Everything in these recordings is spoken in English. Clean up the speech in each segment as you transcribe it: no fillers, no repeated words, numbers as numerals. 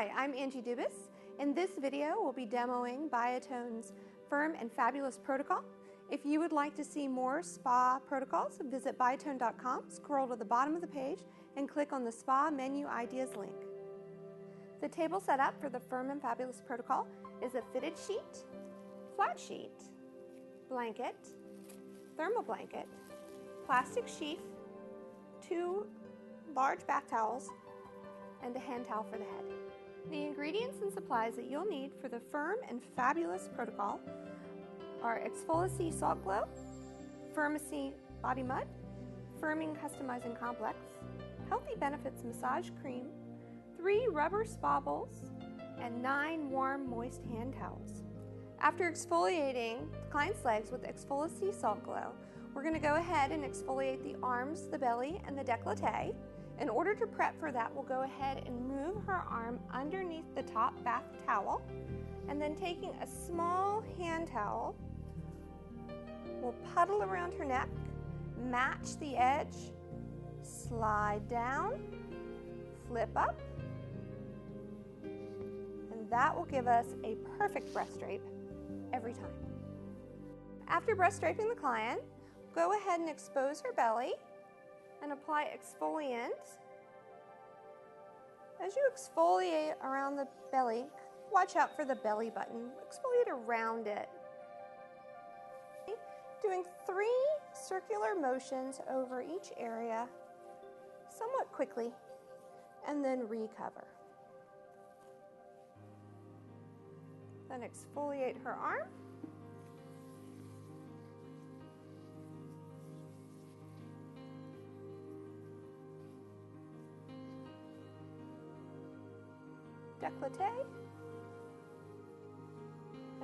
Hi, I'm Angie Dubus. In this video, we'll be demoing Biotone's Firm and Fabulous Protocol. If you would like to see more spa protocols, visit biotone.com, scroll to the bottom of the page, and click on the Spa Menu Ideas link. The table setup for the Firm and Fabulous Protocol is a fitted sheet, flat sheet, blanket, thermal blanket, plastic sheath, 2 large bath towels, and a hand towel for the head. The ingredients and supplies that you'll need for the Firm and Fabulous Protocol are Exfoliation Salt Glow, Firmacy Body Mud, Firming Customizing Complex, Healthy Benefits Massage Creme, 3 rubber spa bowls, and 9 warm, moist hand towels. After exfoliating the client's legs with Exfoliation Salt Glow, we're going to go ahead and exfoliate the arms, the belly, and the décolleté. In order to prep for that, we'll go ahead and move her arm underneath the top bath towel, and then taking a small hand towel, we'll puddle around her neck, match the edge, slide down, flip up, and that will give us a perfect breast drape every time. After breast draping the client, go ahead and expose her belly and apply exfoliant. As you exfoliate around the belly, watch out for the belly button. Exfoliate around it. Doing 3 circular motions over each area, somewhat quickly, and then recover. Then exfoliate her arm. Décolleté.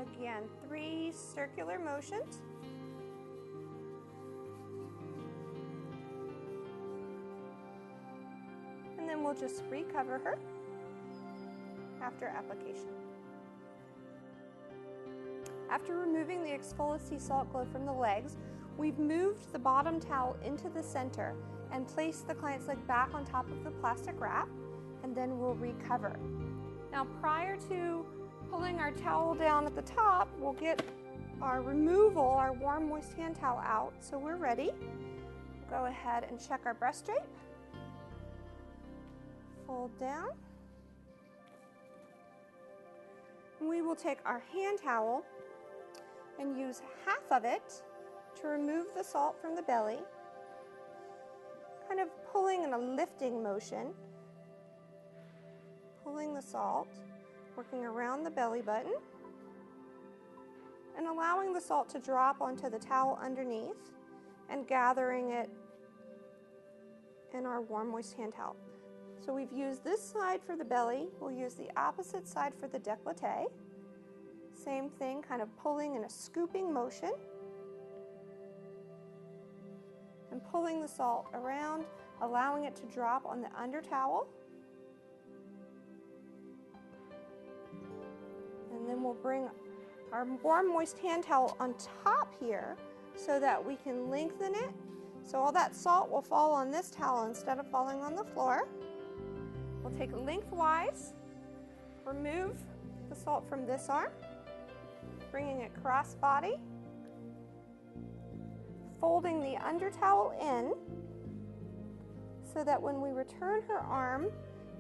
Again, 3 circular motions. And then we'll just recover her after application. After removing the Exfoliation Salt Glow from the legs, we've moved the bottom towel into the center and placed the client's leg back on top of the plastic wrap, and then we'll recover. Now, prior to pulling our towel down at the top, we'll get our removal, our warm, moist hand towel out, so we're ready. Go ahead and check our breast drape. Fold down. And we will take our hand towel and use half of it to remove the salt from the belly, kind of pulling in a lifting motion. Pulling the salt, working around the belly button, and allowing the salt to drop onto the towel underneath and gathering it in our warm, moist hand towel. So we've used this side for the belly, we'll use the opposite side for the décolleté. Same thing, kind of pulling in a scooping motion and pulling the salt around, allowing it to drop on the under towel. And then we'll bring our warm, moist hand towel on top here so that we can lengthen it. So all that salt will fall on this towel instead of falling on the floor. We'll take it lengthwise, remove the salt from this arm, bringing it cross body, folding the under towel in so that when we return her arm,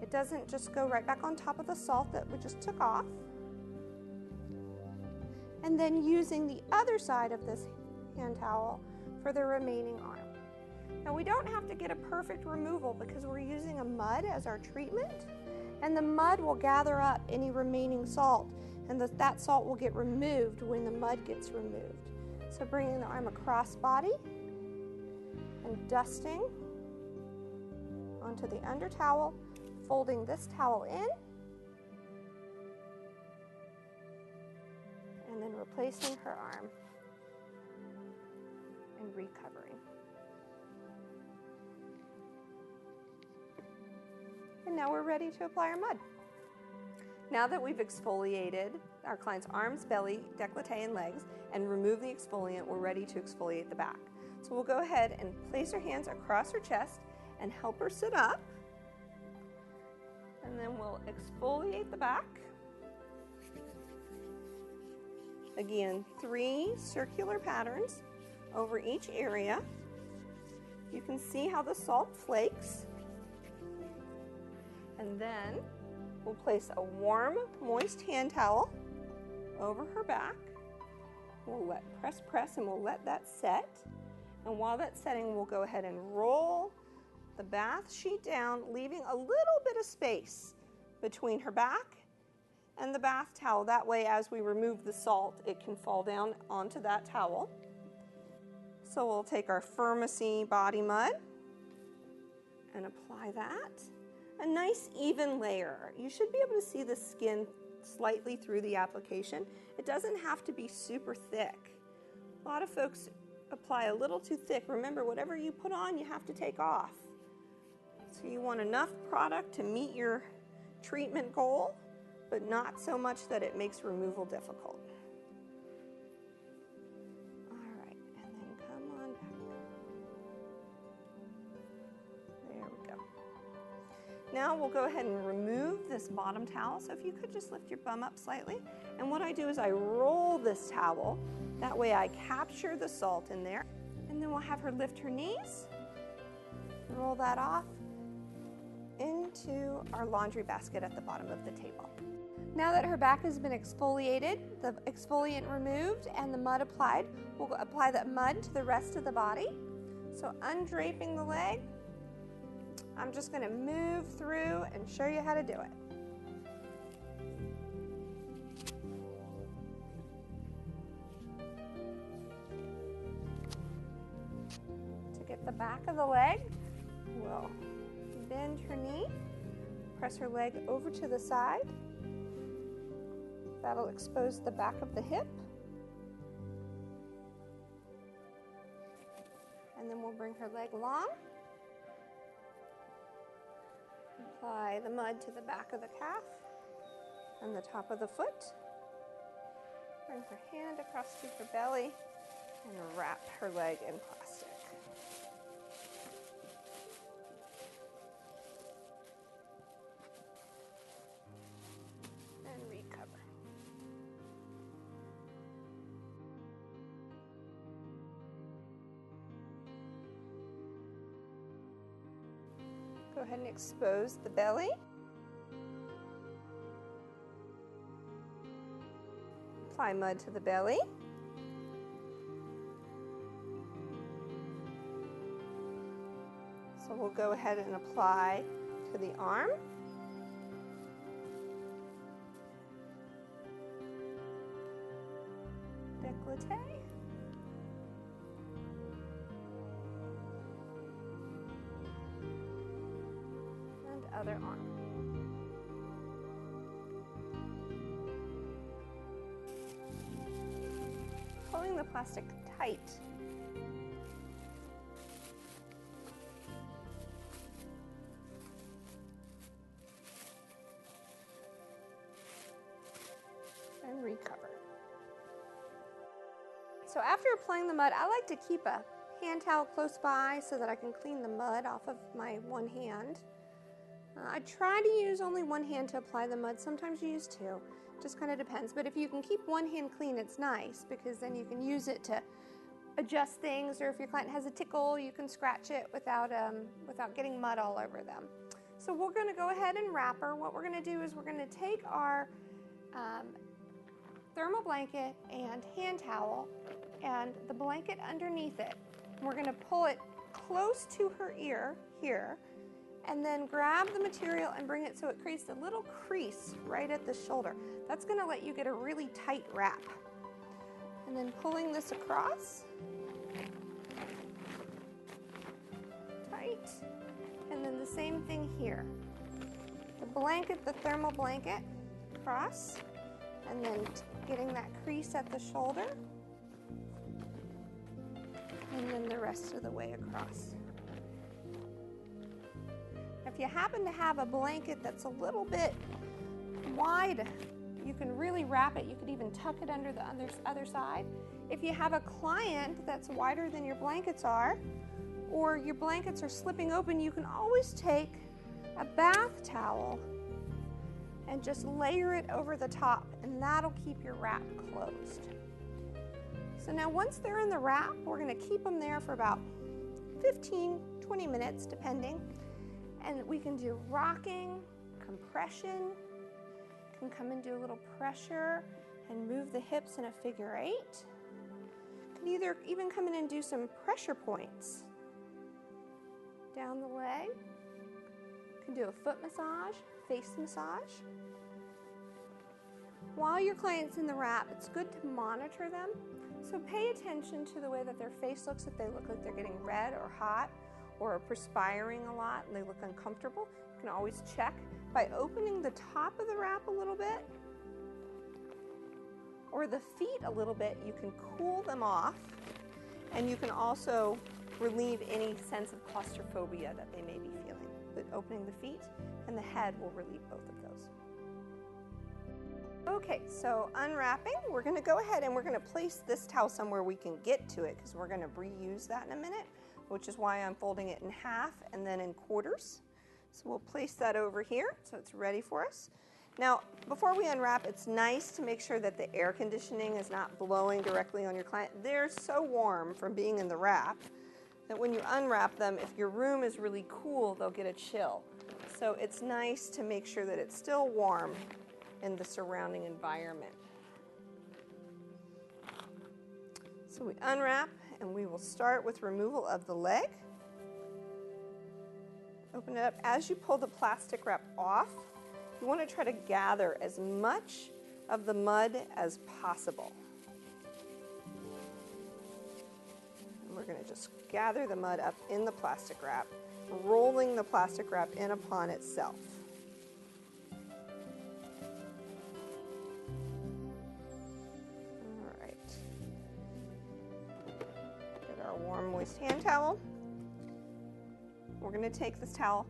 it doesn't just go right back on top of the salt that we just took off. And then using the other side of this hand towel for the remaining arm. Now, we don't have to get a perfect removal because we're using a mud as our treatment, and the mud will gather up any remaining salt, and that salt will get removed when the mud gets removed. So bringing the arm across body and dusting onto the under towel, folding this towel in, and then replacing her arm and recovering. And now we're ready to apply our mud. Now that we've exfoliated our client's arms, belly, décolleté, and legs, and removed the exfoliant, we're ready to exfoliate the back. So we'll go ahead and place her hands across her chest and help her sit up. And then we'll exfoliate the back. Again, 3 circular patterns over each area. You can see how the salt flakes. And then we'll place a warm, moist hand towel over her back. We'll press, and we'll let that set. And while that's setting, we'll go ahead and roll the bath sheet down, leaving a little bit of space between her back and the bath towel. That way, as we remove the salt, it can fall down onto that towel. So we'll take our Firmacy body mud and apply that. A nice even layer. You should be able to see the skin slightly through the application. It doesn't have to be super thick. A lot of folks apply a little too thick. Remember, whatever you put on, you have to take off. So you want enough product to meet your treatment goal, but not so much that it makes removal difficult. All right, and then come on back. There we go. Now we'll go ahead and remove this bottom towel. So if you could just lift your bum up slightly. And what I do is I roll this towel. That way I capture the salt in there. And then we'll have her lift her knees, roll that off into our laundry basket at the bottom of the table. Now that her back has been exfoliated, the exfoliant removed, and the mud applied, we'll apply that mud to the rest of the body. So undraping the leg, I'm just going to move through and show you how to do it. To get the back of the leg, we'll bend her knee, press her leg over to the side. That'll expose the back of the hip. And then we'll bring her leg long. Apply the mud to the back of the calf and the top of the foot. Bring her hand across to her belly and wrap her leg in plastic. And recover. Go ahead and expose the belly. Apply mud to the belly. So we'll go ahead and apply to the arm. Décolleté. Other arm. Pulling the plastic tight. And recover. So after applying the mud, I like to keep a hand towel close by so that I can clean the mud off of my one hand. I try to use only one hand to apply the mud. Sometimes you use 2. Just kind of depends. But if you can keep one hand clean, it's nice because then you can use it to adjust things, or if your client has a tickle, you can scratch it without getting mud all over them. So we're going to go ahead and wrap her. What we're going to do is we're going to take our thermal blanket and hand towel and the blanket underneath it. We're going to pull it close to her ear here, and then grab the material and bring it so it creates a little crease right at the shoulder. That's going to let you get a really tight wrap. And then pulling this across, tight, and then the same thing here. The blanket, the thermal blanket, across, and then getting that crease at the shoulder, and then the rest of the way across. If you happen to have a blanket that's a little bit wide, you can really wrap it. You could even tuck it under the other side. If you have a client that's wider than your blankets are, or your blankets are slipping open, you can always take a bath towel and just layer it over the top, and that'll keep your wrap closed. So now once they're in the wrap, we're going to keep them there for about 15, 20 minutes depending, and we can do rocking, compression, can come and do a little pressure and move the hips in a figure 8. Can either even come in and do some pressure points down the leg. Can do a foot massage, face massage. While your client's in the wrap, it's good to monitor them. So pay attention to the way that their face looks. If they look like they're getting red or hot or are perspiring a lot and they look uncomfortable, you can always check by opening the top of the wrap a little bit or the feet a little bit. You can cool them off, and you can also relieve any sense of claustrophobia that they may be feeling. But opening the feet and the head will relieve both of those. Okay, so unwrapping, we're going to go ahead and we're going to place this towel somewhere we can get to it, because we're going to reuse that in a minute, which is why I'm folding it in half and then in quarters. So we'll place that over here so it's ready for us. Now, before we unwrap, it's nice to make sure that the air conditioning is not blowing directly on your client. They're so warm from being in the wrap that when you unwrap them, if your room is really cool, they'll get a chill. So it's nice to make sure that it's still warm in the surrounding environment. So we unwrap, and we will start with removal of the leg. Open it up. As you pull the plastic wrap off, you want to try to gather as much of the mud as possible. And we're going to just gather the mud up in the plastic wrap, rolling the plastic wrap in upon itself. All right. Get our warm, moist hand towel. We're going to take this towel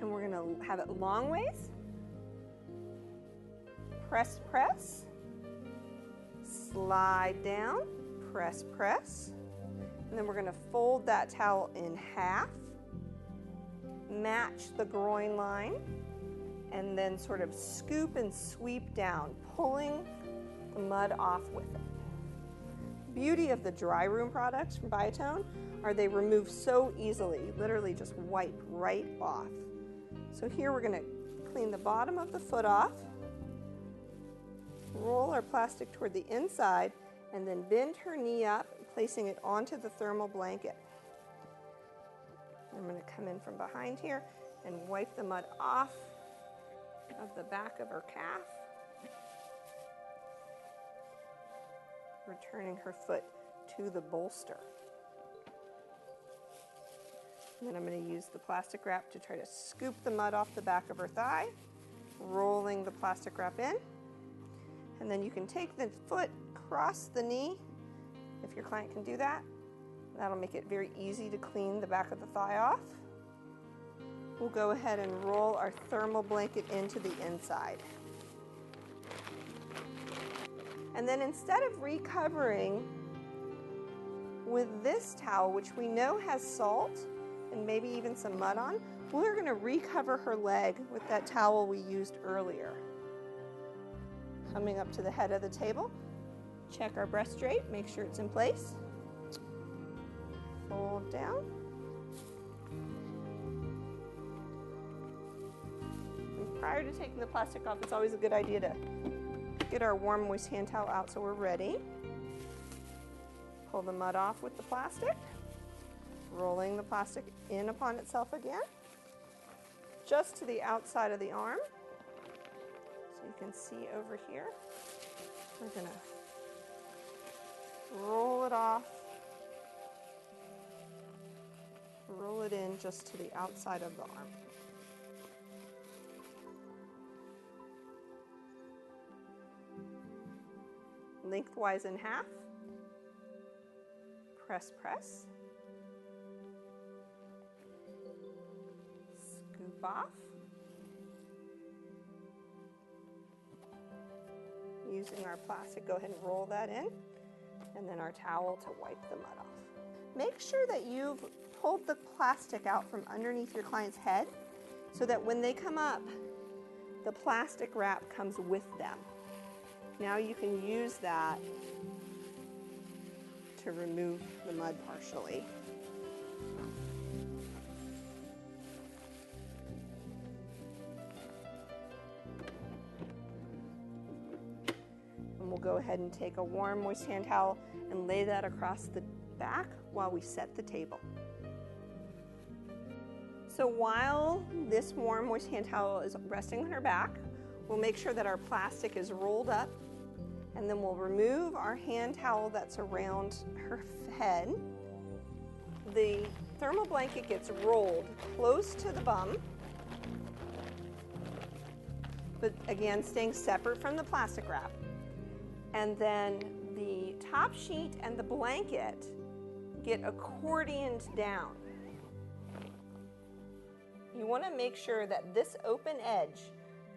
and we're going to have it long ways. Press, press. Slide down. Press, press. And then we're going to fold that towel in half. Match the groin line. And then sort of scoop and sweep down, pulling the mud off with it. Beauty of the dry room products from Biotone are they remove so easily, literally just wipe right off. So here we're going to clean the bottom of the foot off, roll our plastic toward the inside, and then bend her knee up, placing it onto the thermal blanket. I'm going to come in from behind here and wipe the mud off of the back of her calf, returning her foot to the bolster. And then I'm going to use the plastic wrap to try to scoop the mud off the back of her thigh, rolling the plastic wrap in. And then you can take the foot, cross the knee, if your client can do that. That'll make it very easy to clean the back of the thigh off. We'll go ahead and roll our thermal blanket into the inside. And then instead of recovering with this towel, which we know has salt and maybe even some mud on, we're going to recover her leg with that towel we used earlier. Coming up to the head of the table, check our breast drape, make sure it's in place. Fold down. And prior to taking the plastic off, it's always a good idea to get our warm, moist hand towel out so we're ready. Pull the mud off with the plastic, rolling the plastic in upon itself again, just to the outside of the arm. So you can see over here, we're going to roll it off, roll it in just to the outside of the arm. Lengthwise in half. Press, press. Scoop off. Using our plastic, go ahead and roll that in, and then our towel to wipe the mud off. Make sure that you've pulled the plastic out from underneath your client's head so that when they come up, the plastic wrap comes with them. Now you can use that to remove the mud partially. And we'll go ahead and take a warm, moist hand towel and lay that across the back while we set the table. So while this warm, moist hand towel is resting on her back, we'll make sure that our plastic is rolled up, and then we'll remove our hand towel that's around her head. The thermal blanket gets rolled close to the bum, but again, staying separate from the plastic wrap. And then the top sheet and the blanket get accordioned down. You want to make sure that this open edge,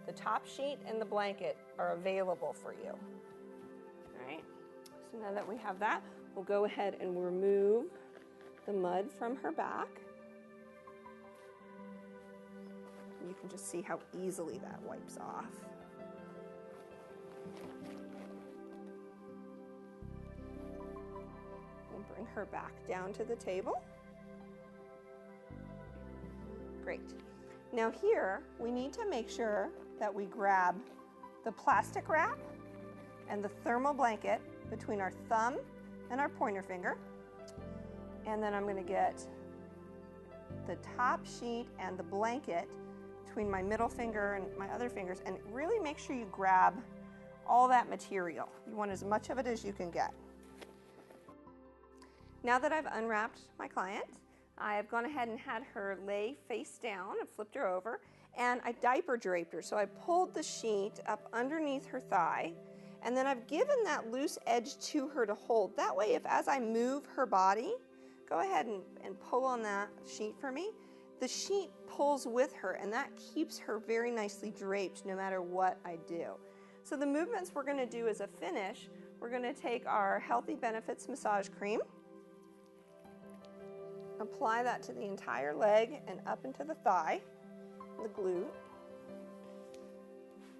the top sheet and the blanket, are available for you. All right, so now that we have that, we'll go ahead and remove the mud from her back. You can just see how easily that wipes off. We'll bring her back down to the table. Great. Now here, we need to make sure that we grab the plastic wrap and the thermal blanket between our thumb and our pointer finger. And then I'm going to get the top sheet and the blanket between my middle finger and my other fingers, and really make sure you grab all that material. You want as much of it as you can get. Now that I've unwrapped my client, I have gone ahead and had her lay face down. I flipped her over and I diaper draped her. So I pulled the sheet up underneath her thigh, and then I've given that loose edge to her to hold. That way, if as I move her body, go ahead and pull on that sheet for me, the sheet pulls with her, and that keeps her very nicely draped no matter what I do. So the movements we're going to do as a finish, we're going to take our Healthy Benefits Massage Creme, apply that to the entire leg and up into the thigh, the glute.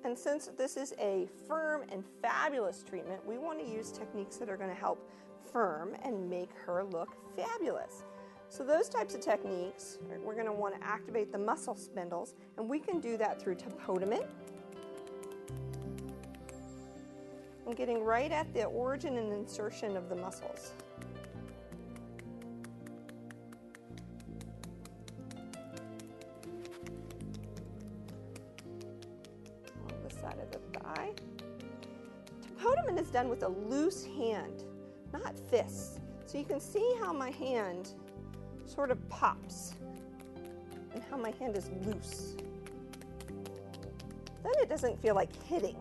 And since this is a firm and fabulous treatment, we want to use techniques that are going to help firm and make her look fabulous. So those types of techniques, we're going to want to activate the muscle spindles, and we can do that through tapotement. And getting right at the origin and insertion of the muscles. Side of the thigh. Tapotement is done with a loose hand, not fists. So you can see how my hand sort of pops and how my hand is loose. Then it doesn't feel like hitting.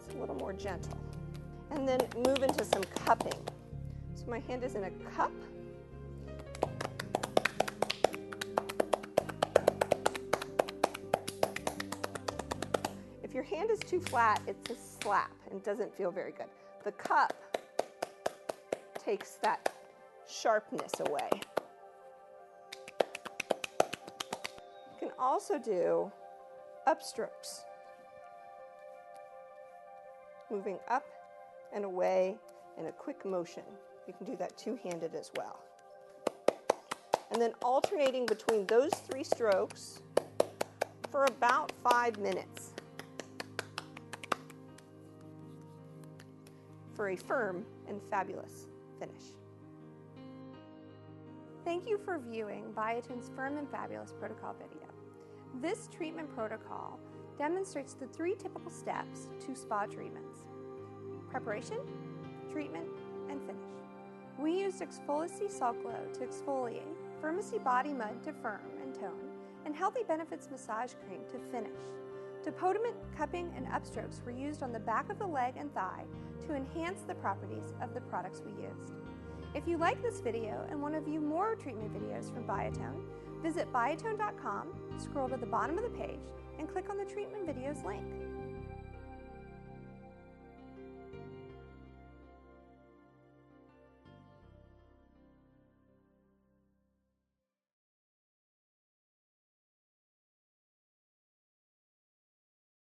It's a little more gentle. And then move into some cupping. So my hand is in a cup. If your hand is too flat, it's a slap and doesn't feel very good. The cup takes that sharpness away. You can also do upstrokes, moving up and away in a quick motion. You can do that two-handed as well. And then alternating between those 3 strokes for about 5 minutes. For a firm and fabulous finish. Thank you for viewing Biotone's Firm and Fabulous Protocol video. This treatment protocol demonstrates the 3 typical steps to spa treatments: preparation, treatment, and finish. We used Exfoliation Salt Glow to exfoliate, Firmacy Body Mud to firm and tone, and Healthy Benefits Massage Creme to finish. Tapotement, cupping, and upstrokes were used on the back of the leg and thigh to enhance the properties of the products we used. If you like this video and want to view more treatment videos from Biotone, visit biotone.com, scroll to the bottom of the page, and click on the treatment videos link.